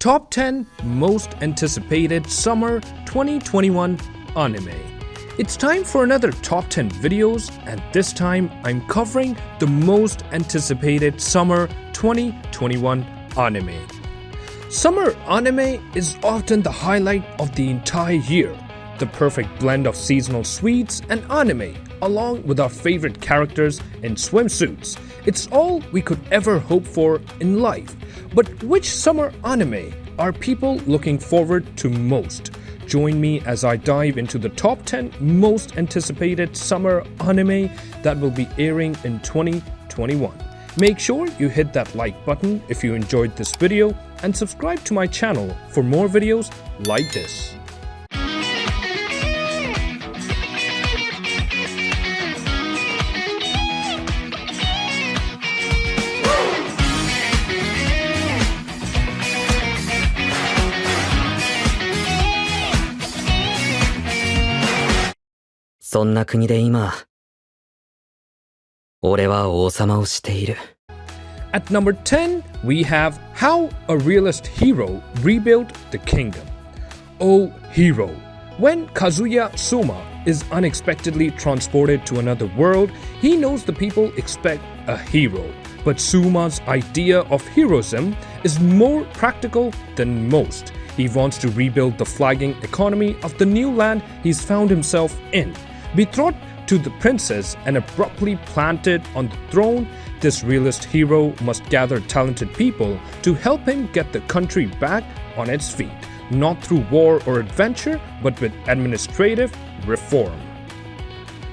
Top 10 Most Anticipated Summer 2021 Anime. It's time for another Top 10 videos, and this time I'm covering the most anticipated Summer 2021 anime. Summer anime is often the highlight of the entire year, the perfect blend of seasonal sweets and anime, along with our favorite characters in swimsuits. It's all we could ever hope for in life. But which summer anime are people looking forward to most? Join me as I dive into the top 10 most anticipated summer anime that will be airing in 2021. Make sure you hit that like button if you enjoyed this video and subscribe to my channel for more videos like this. At number 10, we have How a Realist Hero Rebuilt the Kingdom. Oh hero! When Kazuya Soma is unexpectedly transported to another world, he knows the people expect a hero. But Suma's idea of heroism is more practical than most. He wants to rebuild the flagging economy of the new land he's found himself in. Betrothed to the princess and abruptly planted on the throne, this realist hero must gather talented people to help him get the country back on its feet, not through war or adventure, but with administrative reform.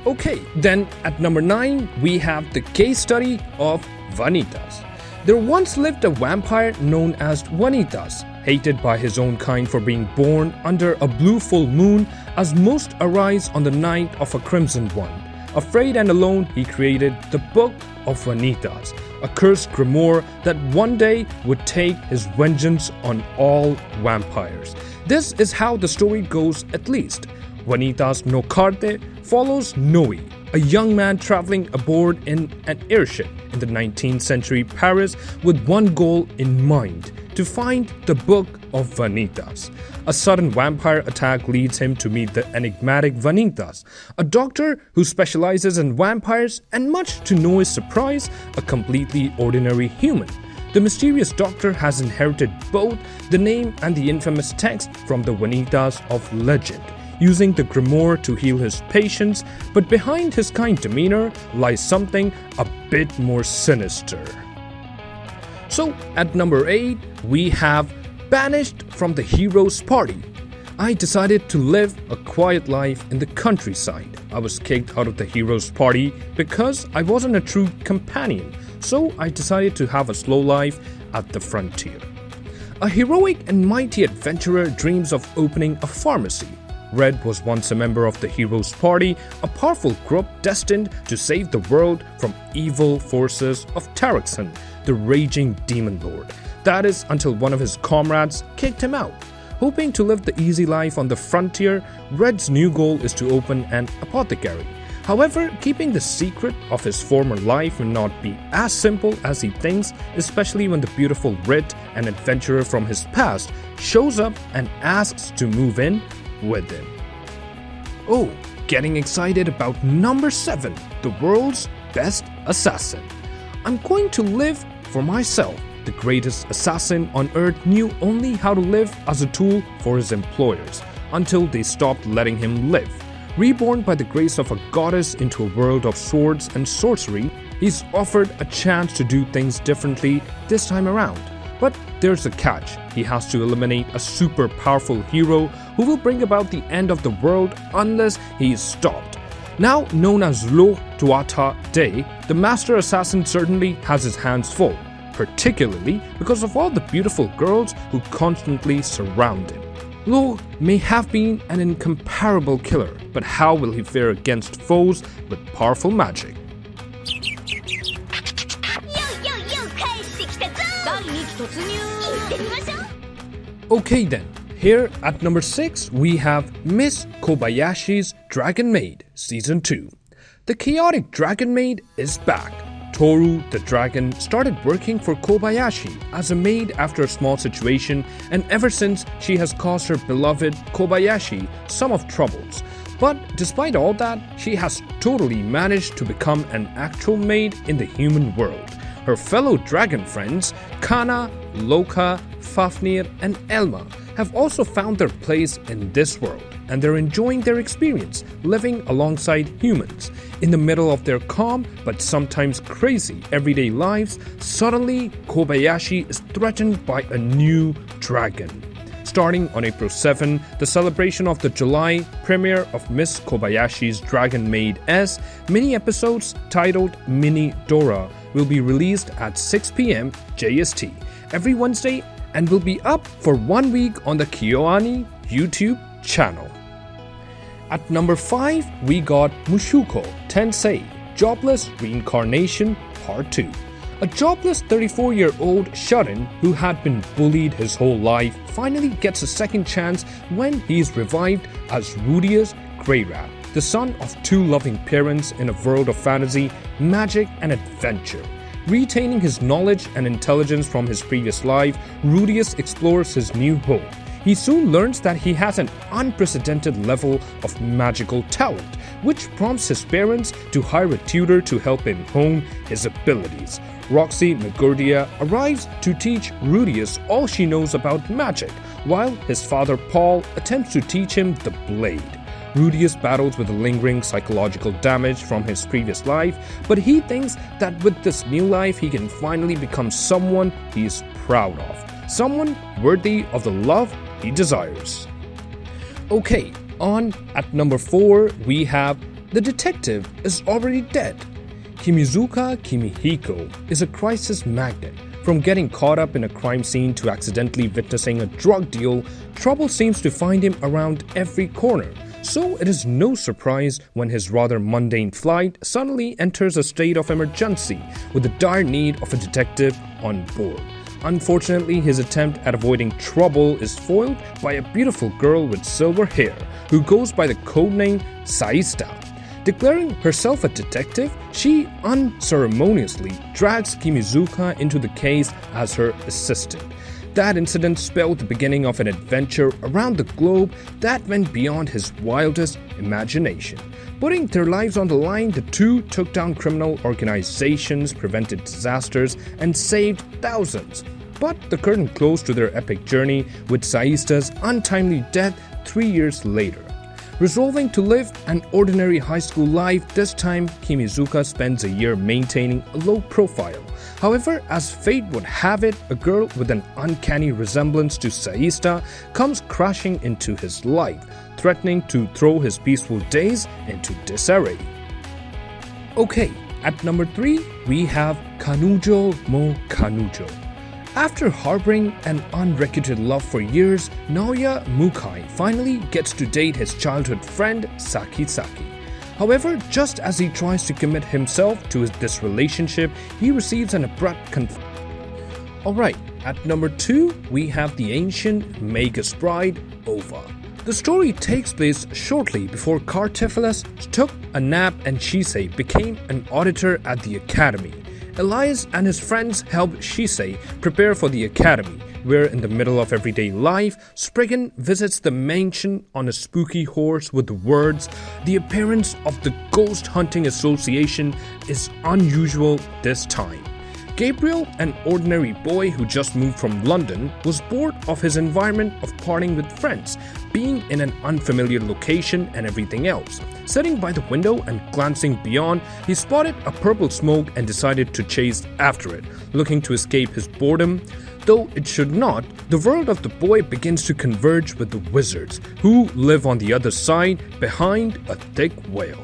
Okay, then at number 9, we have the case study of Vanitas. There once lived a vampire known as Vanitas, hated by his own kind for being born under a blue full moon, as most arise on the night of a crimson one. Afraid and alone, he created the Book of Vanitas, a cursed grimoire that one day would take his vengeance on all vampires. This is how the story goes, at least. Vanitas no Carte follows Noe, a young man traveling aboard in an airship in the 19th century Paris with one goal in mind: to find the Book of Vanitas. A sudden vampire attack leads him to meet the enigmatic Vanitas, a doctor who specializes in vampires and, much to Noe's surprise, a completely ordinary human. The mysterious doctor has inherited both the name and the infamous text from the Vanitas of legend, using the grimoire to heal his patients, but behind his kind demeanor lies something a bit more sinister. So, at number 8, we have Banished from the Hero's Party. I decided to live a quiet life in the countryside. I was kicked out of the hero's party because I wasn't a true companion, so I decided to have a slow life at the frontier. A heroic and mighty adventurer dreams of opening a pharmacy. Red was once a member of the hero's party, a powerful group destined to save the world from evil forces of Taraxon, the raging demon lord. That is until one of his comrades kicked him out. Hoping to live the easy life on the frontier, Red's new goal is to open an apothecary. However, keeping the secret of his former life will not be as simple as he thinks, especially when the beautiful Red, an adventurer from his past, shows up and asks to move in with him. Oh, getting excited about number 7, the world's best assassin. I'm going to live for myself. The greatest assassin on earth knew only how to live as a tool for his employers, until they stopped letting him live. Reborn by the grace of a goddess into a world of swords and sorcery, he's offered a chance to do things differently this time around. But there's a catch. He has to eliminate a super powerful hero who will bring about the end of the world unless he is stopped. Now known as Lo Tuata Day, the master assassin certainly has his hands full, particularly because of all the beautiful girls who constantly surround him. Lo may have been an incomparable killer, but how will he fare against foes with powerful magic? Okay then, here at number 6 we have Miss Kobayashi's Dragon Maid Season 2. The chaotic Dragon Maid is back. Toru, the dragon, started working for Kobayashi as a maid after a small situation, and ever since she has caused her beloved Kobayashi some of troubles. But despite all that, she has totally managed to become an actual maid in the human world. Her fellow dragon friends, Kana, Loka, Fafnir, and Elma, have also found their place in this world, and they're enjoying their experience living alongside humans. In the middle of their calm but sometimes crazy everyday lives, suddenly Kobayashi is threatened by a new dragon. Starting on April 7, the celebration of the July premiere of Miss Kobayashi's Dragon Maid S mini episodes titled Mini Dora will be released at 6 p.m. JST every Wednesday and will be up for 1 week on the KyoAni YouTube channel. At number 5, we got Mushuko Tensei, Jobless Reincarnation Part 2. A jobless 34-year-old shut-in who had been bullied his whole life finally gets a second chance when he is revived as Rudius Greyrat, the son of two loving parents in a world of fantasy, magic, and adventure. Retaining his knowledge and intelligence from his previous life, Rudius explores his new home. He soon learns that he has an unprecedented level of magical talent, which prompts his parents to hire a tutor to help him hone his abilities. Roxy Nagurdia arrives to teach Rudius all she knows about magic, while his father Paul attempts to teach him the blade. Rudius battles with the lingering psychological damage from his previous life, but he thinks that with this new life he can finally become someone he is proud of, someone worthy of the love he desires. Okay, on at number 4 we have The Detective is Already Dead. Kimizuka Kimihiko is a crisis magnet. From getting caught up in a crime scene to accidentally witnessing a drug deal, trouble seems to find him around every corner. So it is no surprise when his rather mundane flight suddenly enters a state of emergency with the dire need of a detective on board. Unfortunately, his attempt at avoiding trouble is foiled by a beautiful girl with silver hair who goes by the codename Saista. Declaring herself a detective, she unceremoniously drags Kimizuka into the case as her assistant. That incident spelled the beginning of an adventure around the globe that went beyond his wildest imagination. Putting their lives on the line, the two took down criminal organizations, prevented disasters, and saved thousands. But the curtain closed to their epic journey with Saista's untimely death 3 years later. Resolving to live an ordinary high school life, this time Kimizuka spends a year maintaining a low profile. However, as fate would have it, a girl with an uncanny resemblance to Saista comes crashing into his life, threatening to throw his peaceful days into disarray. Okay, at number 3, we have Kanujo mo Kanujo. After harboring an unrequited love for years, Naoya Mukai finally gets to date his childhood friend Saki Saki. However, just as he tries to commit himself to this relationship, he receives an abrupt Alright, at number 2, we have the ancient Magus bride, Ova. The story takes place shortly before Cartiphilas took a nap and Shisei became an auditor at the academy. Elias and his friends help Shisei prepare for the academy, where in the middle of everyday life, Spriggan visits the mansion on a spooky horse with the words, "The appearance of the Ghost Hunting Association is unusual this time." Gabriel, an ordinary boy who just moved from London, was bored of his environment of partying with friends, being in an unfamiliar location and everything else. Sitting by the window and glancing beyond, he spotted a purple smoke and decided to chase after it, looking to escape his boredom. Though it should not, the world of the boy begins to converge with the wizards, who live on the other side behind a thick veil.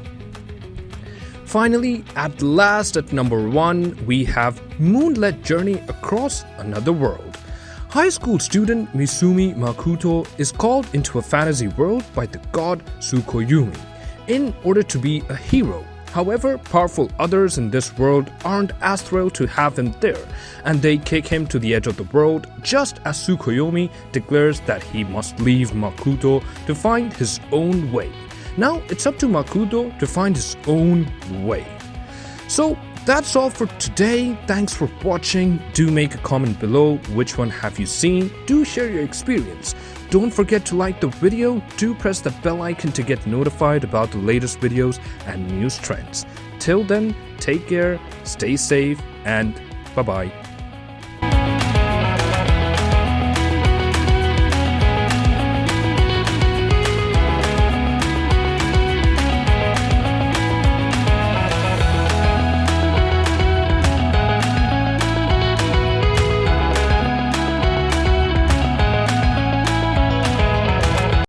Finally, at last at number 1, we have Moonlit Journey Across Another World. High school student Misumi Makoto is called into a fantasy world by the god Tsukuyomi in order to be a hero. However, powerful others in this world aren't as thrilled to have him there, and they kick him to the edge of the world just as Tsukuyomi declares that he must leave Makoto to find his own way. Now it's up to Makoto to find his own way. So That's all for today. Thanks for watching. Do make a comment below. Which one have you seen? Do share your experience. Don't forget to like the video. Do press the bell icon to get notified about the latest videos and news trends. Till then, take care, stay safe, and bye-bye.